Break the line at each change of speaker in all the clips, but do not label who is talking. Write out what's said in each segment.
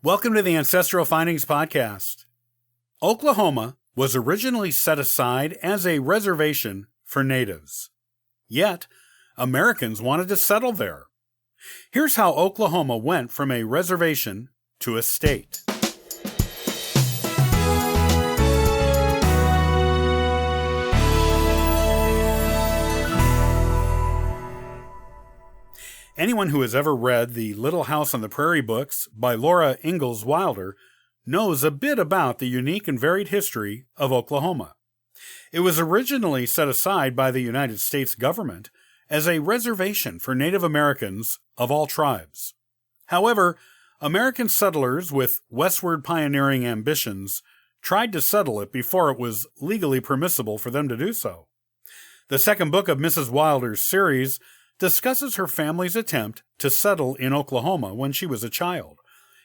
Welcome to the Ancestral Findings Podcast. Oklahoma was originally set aside as a reservation for natives. Yet, Americans wanted to settle there. Here's how Oklahoma went from a reservation to a state. Anyone who has ever read the Little House on the Prairie books by Laura Ingalls Wilder knows a bit about the unique and varied history of Oklahoma. It was originally set aside by the United States government as a reservation for Native Americans of all tribes. However, American settlers with westward pioneering ambitions tried to settle it before it was legally permissible for them to do so. The second book of Mrs. Wilder's series discusses her family's attempt to settle in Oklahoma when she was a child,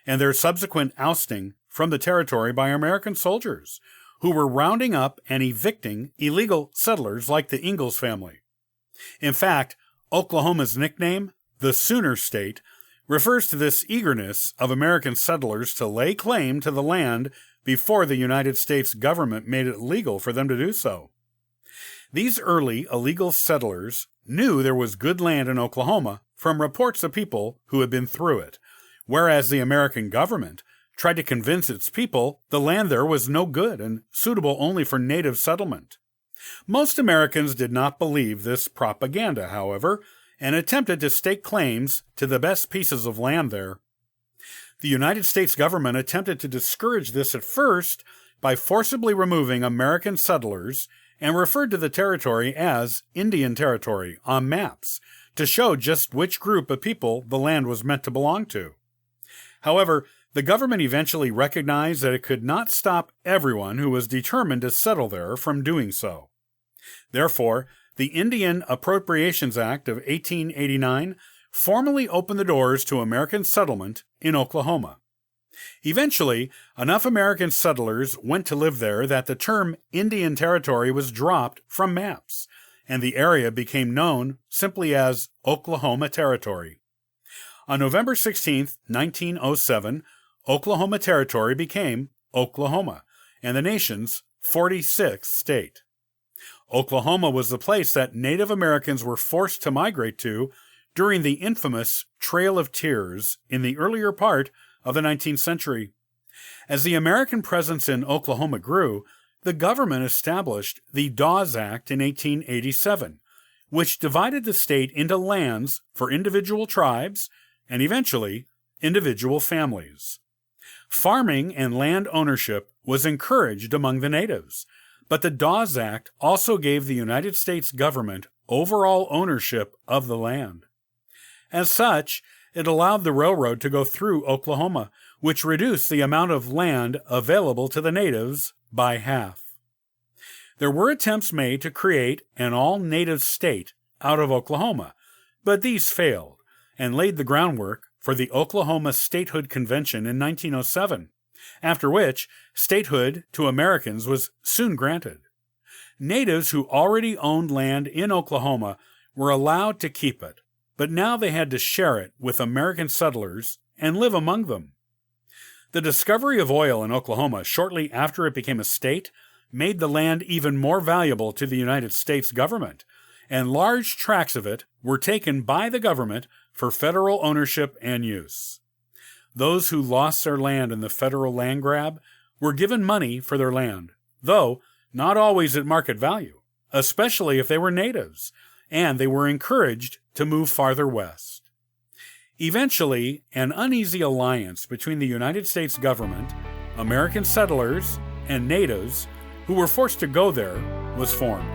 and their subsequent ousting from the territory by American soldiers, who were rounding up and evicting illegal settlers like the Ingalls family. In fact, Oklahoma's nickname, the Sooner State, refers to this eagerness of American settlers to lay claim to the land before the United States government made it legal for them to do so. These early illegal settlers knew there was good land in Oklahoma from reports of people who had been through it, whereas the American government tried to convince its people the land there was no good and suitable only for native settlement. Most Americans did not believe this propaganda, however, and attempted to stake claims to the best pieces of land there. The United States government attempted to discourage this at first by forcibly removing American settlers and referred to the territory as Indian Territory on maps to show just which group of people the land was meant to belong to. However, the government eventually recognized that it could not stop everyone who was determined to settle there from doing so. Therefore, the Indian Appropriations Act of 1889 formally opened the doors to American settlement in Oklahoma. Eventually, enough American settlers went to live there that the term Indian Territory was dropped from maps, and the area became known simply as Oklahoma Territory. On November 16, 1907, Oklahoma Territory became Oklahoma, and the nation's 46th state. Oklahoma was the place that Native Americans were forced to migrate to during the infamous Trail of Tears in the earlier part of the 19th century. As the American presence in Oklahoma grew, the government established the Dawes Act in 1887, which divided the state into lands for individual tribes and eventually individual families. Farming and land ownership was encouraged among the natives, but the Dawes Act also gave the United States government overall ownership of the land. As such, it allowed the railroad to go through Oklahoma, which reduced the amount of land available to the natives by half. There were attempts made to create an all-native state out of Oklahoma, but these failed and laid the groundwork for the Oklahoma Statehood Convention in 1907, after which statehood to Americans was soon granted. Natives who already owned land in Oklahoma were allowed to keep it, but now they had to share it with American settlers and live among them. The discovery of oil in Oklahoma shortly after it became a state made the land even more valuable to the United States government, and large tracts of it were taken by the government for federal ownership and use. Those who lost their land in the federal land grab were given money for their land, though not always at market value, especially if they were natives, and they were encouraged to move farther west. Eventually, an uneasy alliance between the United States government, American settlers, and natives who were forced to go there was formed.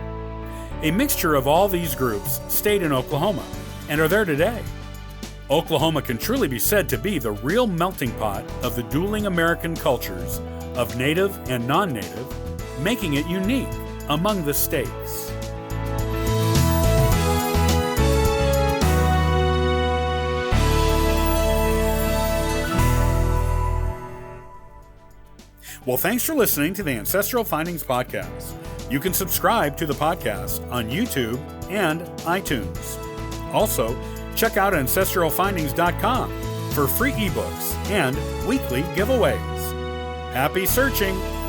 A mixture of all these groups stayed in Oklahoma and are there today. Oklahoma can truly be said to be the real melting pot of the dueling American cultures of native and non-native, making it unique among the states. Well, thanks for listening to the Ancestral Findings Podcast. You can subscribe to the podcast on YouTube and iTunes. Also, check out ancestralfindings.com for free eBooks and weekly giveaways. Happy searching!